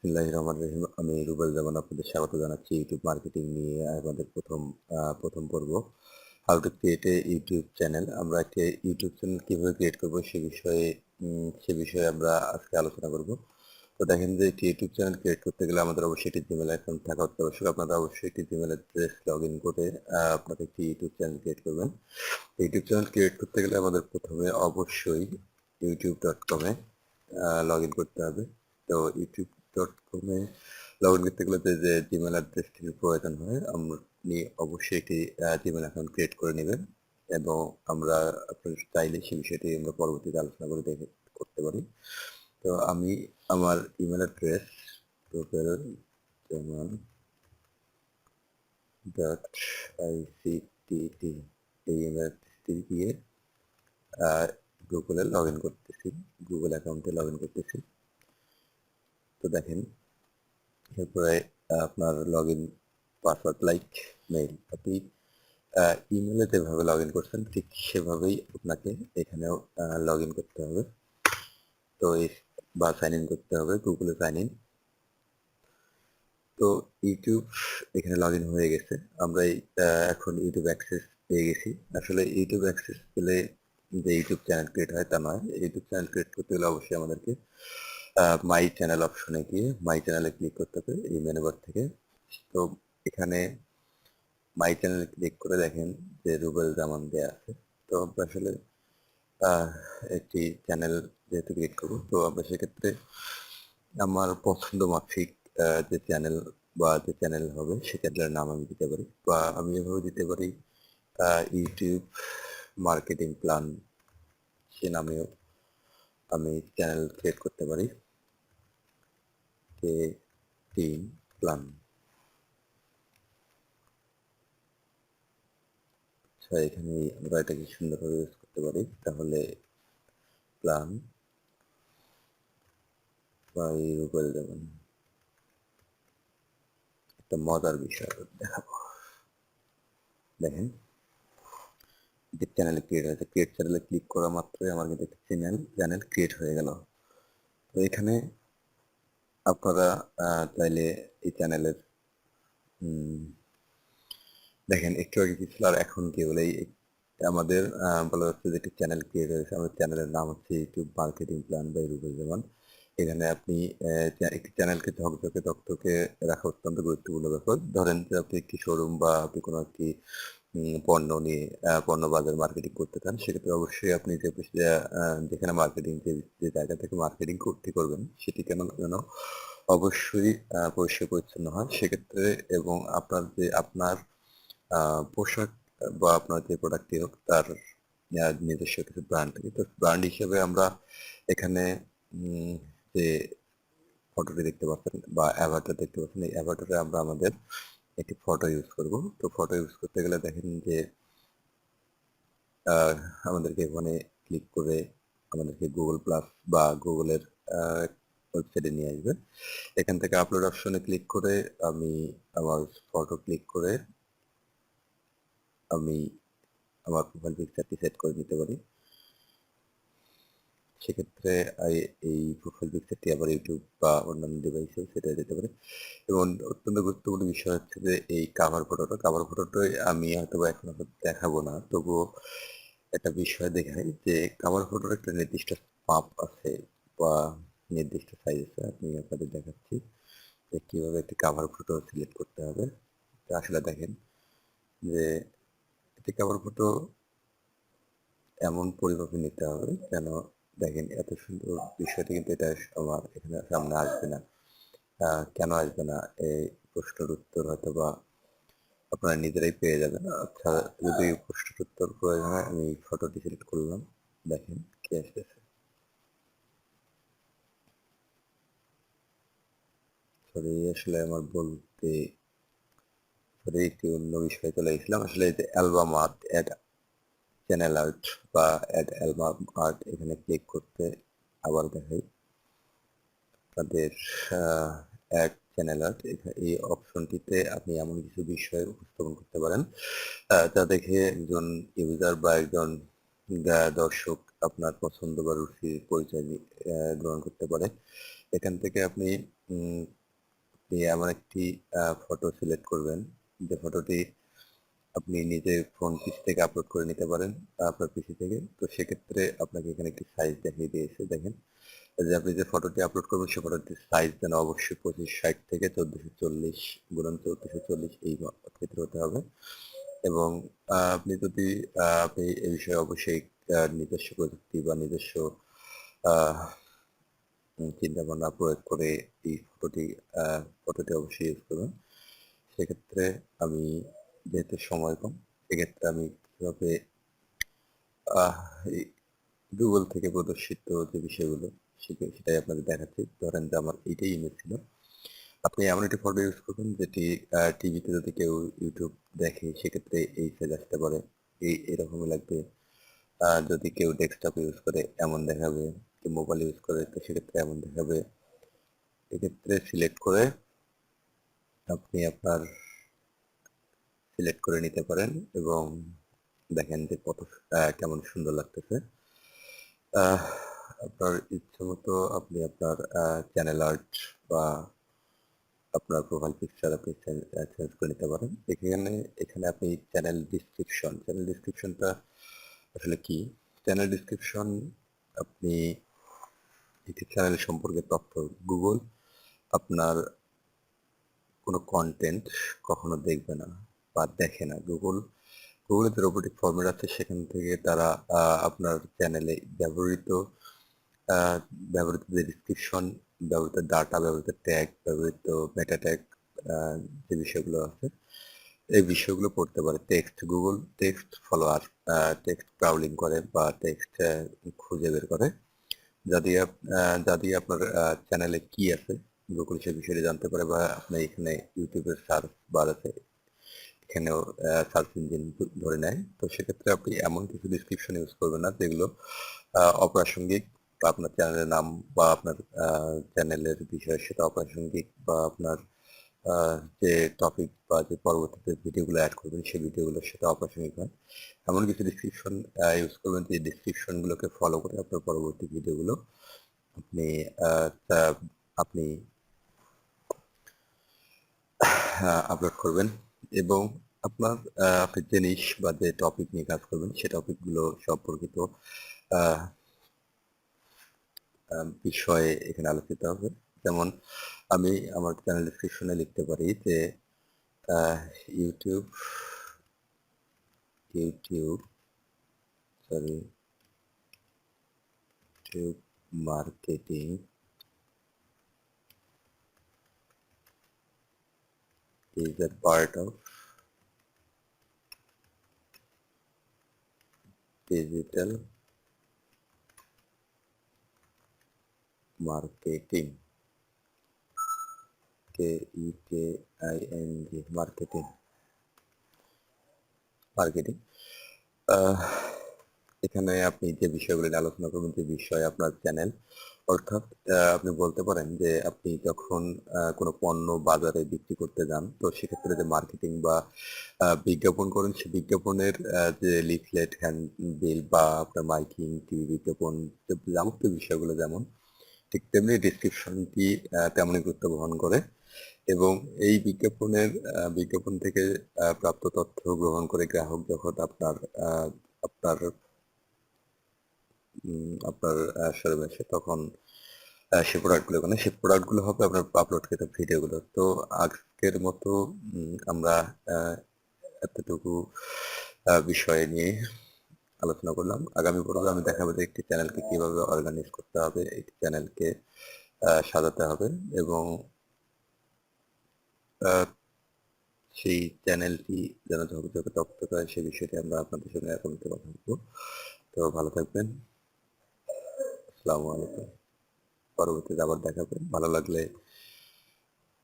বিসমিল্লাহির রহমানির রহিম। আমি রুবেল জামান আপনাদের স্বাগত জানাচ্ছি ইউটিউব মার্কেটিং নিয়ে আমাদের প্রথম পর্ব how to create a YouTube channel. আমরা একটা ইউটিউব চ্যানেল কিভাবে ক্রিয়েট করব সে বিষয়ে আমরা আজকে আলোচনা করব। তো দেখেন যে একটি ইউটিউব চ্যানেল ক্রিয়েট করতে গেলে আমাদের অবশ্যই একটি জিমেল অ্যাকাউন্ট থাকা আবশ্যক। আপনারা অবশ্যই একটি জিমেল অ্যাড্রেস লগ ইন করে আপনারা একটি ইউটিউব চ্যানেল ক্রিয়েট করবেন। ইউটিউব চ্যানেল ক্রিয়েট করতে গেলে আমাদের প্রথমে অবশ্যই youtube.com-এ লগ ইন করতে হবে। তো youtube.com-এ লগ ইন করতে গেলে যে জিমেল অ্যাড্রেসটির প্রয়োজন হয়, আপনি অবশ্যই একটি জিমেল অ্যাকাউন্ট ক্রিয়েট করে নেবেন এবং আমরা আপনার চাইলে সে বিষয়টি আমরা পরবর্তীতে আলোচনা করে করতে পারি। তো আমি আমার ইমেল অ্যাড্রেস রুবেল জামান .ict এই ইমেল অ্যাড্রেসটি দিয়ে গুগলে লগ ইন করতেছি, গুগল অ্যাকাউন্টে লগ ইন করতেছি। তো দেখেন এরপরে আপনার log in password like mail, আপনি ইমেলে যেভাবে লগ ইন করছেন ঠিক সেভাবেই আপনাকে এখানেও লগ ইন করতে হবে। তো বা সাইন ইন করতে হবে, গুগলে সাইন ইন। তো ইউটিউব এখানে লগ ইন হয়ে গেছে। আমরা এখন ইউটিউব অ্যাক্সেস পেয়ে গেছি। আসলে ইউটিউব অ্যাক্সেস পেলে যে ইউটিউব চ্যানেল ক্রিয়েট হয় তা নয়। ইউটিউব চ্যানেল ক্রিয়েট করতে গেলে অবশ্যই আমাদেরকে মাই চ্যানেল অপশনে গিয়ে মাই চ্যানেলে ক্লিক করতে হবে এই মেনু বার থেকে। তো এখানে মাই চ্যানেলে ক্লিক করে দেখেন যে রুবেল জামান দেয়া আছে। তো আমরা আসলে একটি চ্যানেল যেহেতু ক্রিয়েট করবো, তো আমরা সেক্ষেত্রে আমার পছন্দ মাফিক যে চ্যানেল হবে সে চ্যানেলের নাম আমি দিতে পারি, বা আমি এভাবে দিতে পারি ইউটিউব মার্কেটিং প্ল্যান, সে নামেও আমি চ্যানেল ক্রিয়েট করতে পারি। টিম প্ল্যান, আচ্ছা এখানে আমরা এটাকে সুন্দরভাবে ইউজ করতে পারি। তাহলে প্ল্যান বাই রুবেল জামান, একটা মজার বিষয় দেখাবো। দেখেন চ্যানেল ক্রিয়েট হয়েছে, ক্রিয়েট চ্যানেলে ক্লিক করা মাত্রই আমার কিন্তু একটা চ্যানেল ক্রিয়েট হয়ে গেল। তো এখানে আপনারা চাইলে এই চ্যানেলের দেখেন একটু আগে কি ছিল আর এখন কি হলো, আমাদের বলা যাচ্ছে যে একটি চ্যানেল ক্রিয়েট হয়েছে। আমাদের চ্যানেলের নাম হচ্ছে YouTube marketing plan by Rubel Zaman. এখানে আপনি একটি চ্যানেলকে তকতকে রাখা অত্যন্ত গুরুত্বপূর্ণ ব্যাপার। ধরেন যে আপনি একটি শোরুম বা আপনি কোনো একটি পণ্য নিয়ে পণ্য বাজার মার্কেটিং করতে চান, সেক্ষেত্রে অবশ্যই আপনি যেখানে মার্কেটিং যে জায়গা থেকে মার্কেটিং করবেন সেটি যেন অবশ্যই পরিষ্কার পরিচ্ছন্ন হয় সেক্ষেত্রে, এবং আপনার পোশাক বা আপনার যে প্রোডাক্টটি হোক তার নিজস্ব কিছু ব্র্যান্ড থাকে। তো ব্র্যান্ড হিসেবে আমরা এখানে যে ফটোটি দেখতে পাচ্ছেন বা অ্যাভাটার দেখতে পাচ্ছেন, এই অ্যাভাটারে আমরা আমাদের একটি ফটো ইউজ করব। তো ফটো ইউজ করতে গেলে দেখেন যে আমাদেরকে এখানে ক্লিক করে আমাদেরকে গুগল প্লাস বা গুগলের ওয়েবসাইটে নিয়ে আসবে। এখান থেকে আপলোড অপশনে ক্লিক করে আমি আমার ফটো ক্লিক করে আমি আমার প্রোফাইল পিকচারটি সেট করে নিতে পারি। সেক্ষেত্রে এই প্রোফাইল পিকচারটি আবার ইউটিউব বা অন্যান্য ডিভাইসেও সেট হয়ে যেতে পারে। এবং অত্যন্ত গুরুত্বপূর্ণ বিষয় হচ্ছে যে এই কাভার ফটোটাই আমি হয়তো বা এখন দেখাবো না, তবুও একটা বিষয় দেখাই যে কাভার ফটোর একটা নির্দিষ্ট মাপ আছে বা নির্দিষ্ট সাইজ আছে। আমি আপনাদের দেখাচ্ছি যে কিভাবে একটি কাভার ফটো সিলেক্ট করতে হবে। আসলে দেখেন যে একটি কাভার ফটো এমন পরিমাপে নিতে হবে যেন, দেখেন এত সুন্দর বিষয়টি কিন্তু এটা আমার এখানে সামনে আসবে না। কেন আসবে না এই প্রশ্নের উত্তর হয়তো বা আপনারা নিজেরাই পেয়ে যাবেন। আচ্ছা, যদি প্রশ্নের উত্তর প্রয়োজন হয় আমি ফটোটি সিলেক্ট করলাম, দেখেন কি আসতেছে। সরি আসলে আমার বলতে একটি অন্য বিষয়ে চলে গেছিলাম। আসলে এই যে album art, ad channel art বা অ্যাড অ্যালবাম আর্ট, এখানে ক্লিক করতে আবার দেখাই তাদের অ্যাড চ্যানেল আর্ট। এই অপশনটিতে আপনি এমন কিছু বিষয় উপস্থাপন করতে পারেন যা দেখে একজন ইউজার বা একজন দর্শক আপনার পছন্দ বা রুচির পরিচয় গ্রহণ করতে পারে। এখান থেকে আপনি এমন একটি ফটো সিলেক্ট করবেন যে ফটোটি আপনি নিজের ফোন পিসি থেকে আপলোড করে নিতে পারেন আপনার পিসি থেকে। তো সেক্ষেত্রে আপনাকে এখানে একটি সাইজ দেখিয়ে দিয়েছে, দেখেন। যে আপনি যে ফটোটি আপলোড করবেন সে ফটোটির সাইজ যেন অবশ্যই 2560 থেকে 1440 গুণন 1440 এই ক্ষেত্রে হতে হবে। এবং আপনি যদি আপনি এই বিষয়ে অবশ্যই নিজস্ব প্রযুক্তি বা নিজস্ব চিন্তা ভাবনা প্রয়োগ করে এই ফটোটি অবশ্যই ইউজ করবেন। সেক্ষেত্রে আমি যেহেতু সময় কম, সেক্ষেত্রে আমি কিভাবে এই গুগল থেকে প্রদর্শিত যে বিষয়গুলো সেটাই আপনাদের দেখাচ্ছি। ধরেন যে আমার এইটাই ইমেজ ছিল। আপনি এমন একটি ফটো ইউজ করবেন যেটি টিভিতে যদি কেউ ইউটিউব দেখে সেক্ষেত্রে এই সাইজ আসতে পারে, এরকমই লাগবে। যদি কেউ ডেস্কটপ ইউজ করে এমন দেখাবে, কেউ মোবাইল ইউজ করে তো সেক্ষেত্রে এমন দেখাবে। এক্ষেত্রে সিলেক্ট করে আপনি আপনার সিলেক্ট করে নিতে পারেন এবং দেখেন যে কত কেমন সুন্দর লাগতেছে। আপনার ইচ্ছে মতো আপনি আপনার চ্যানেল আর্ট বা আপনার প্রোফাইল পিকচার আপনি চেঞ্জ করে নিতে পারেন। এখানে আপনি চ্যানেল ডিসক্রিপশনটা আসলে কি? চ্যানেল ডিসক্রিপশন আপনি একটি চ্যানেল সম্পর্কে তথ্য গুগল আপনার কোনো কন্টেন্ট কখনো দেখবে না বা দেখে না। গুগলের যে রোবোটিক ফরম্যাট আছে সেখান থেকে তারা আপনার চ্যানেলে ব্যবহৃত যে ডিসক্রিপশন, ব্যবহৃত ডাটা, ব্যবহৃত ট্যাগ, ব্যবহৃত মেটা ট্যাগ যে বিষয়গুলো আছে এই বিষয়গুলো পড়তে পারে। Google text follower, text crawling করে বা টেক্সট খুঁজে বের করে। যদি আপনার চ্যানেলে কি আছে গুগল সে বিষয়টি জানতে পারে। বা আপনি এখানে ইউটিউবের সার্চ বার আছে, এখানেও সার্চ ইঞ্জিন ধরে নেয়। তো সেক্ষেত্রে আপনি এমন কিছু ডিসক্রিপশন ইউজ করবেন না যেগুলো অপ্রাসঙ্গিক বা আপনার চ্যানেলের নাম বা আপনার চ্যানেলের বিষয় সেটা অপ্রাসঙ্গিক বা আপনার যে টপিক বা যে পরবর্তীতে ভিডিওগুলো অ্যাড করবেন সেই ভিডিওগুলো সেটা অপ্রাসঙ্গিক হয়। এমন কিছু ডিসক্রিপশন ইউজ করবেন যে ডিসক্রিপশনগুলোকে ফলো করে আপনার পরবর্তী ভিডিওগুলো আপনি আপনি আপলোড করবেন এবং আপনার আপনি জিনিস বা যে টপিক নিয়ে কাজ করবেন সে টপিকগুলো সম্পর্কিত বিষয়ে এখানে আলোচিত হবে। যেমন আমি আমার চ্যানেল ডিসক্রিপশনে লিখতে পারি যে YouTube marketing is a part of digital marketing. KEKING marketing. এখানে আপনি যে বিষয়গুলো নিয়ে আলোচনা করবেন, যে বিষয় আপনার চ্যানেল, অর্থাৎ আপনি বলতে পারেন যে আপনি যখন কোনো পণ্য বাজারে বিক্রি করতে যান তো সেক্ষেত্রে যে মার্কেটিং বা বিজ্ঞাপন করেন সে বিজ্ঞাপনের যে লিফলেট, হ্যান্ডবিল বা আপনার মাইকিং, টিভি বিজ্ঞাপন যাবতীয় বিষয়গুলো যেমন ঠিক তেমনি ডিসক্রিপশনটি তেমনই গুরুত্ব বহন করে। এবং এই বিজ্ঞাপন থেকে প্রাপ্ত তথ্য গ্রহণ করে গ্রাহক যখন আপনার শোরুমে আসে তখন সেই প্রোডাক্টগুলো হবে আপনার আপলোডকৃত ভিডিওগুলো। তো আজকের মতো আমরা এতটুকু বিষয় নিয়ে আলোচনা করলাম। আগামী পর্বে আমি দেখাবো যে একটি চ্যানেলকে কিভাবে অর্গানাইজ করতে হবে, একটি চ্যানেলকে সাজাতে হবে এবং সেই চ্যানেলটি যেন ঝকঝকে তকতকে হয় সে বিষয়টি আমরা আপনাদের সঙ্গে আগামীতে কথা বলবো। তো ভালো থাকবেন। আসসালামু আলাইকুম। পরবর্তীতে আবার দেখা হবে। ভালো লাগলে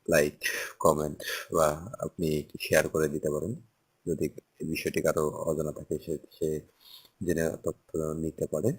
লাইক, কমেন্ট বা আপনি শেয়ার করে দিতে পারেন। যদি এই বিষয়টি কারো অজানা থাকে সে জেনে তথ্য নিতে পারে।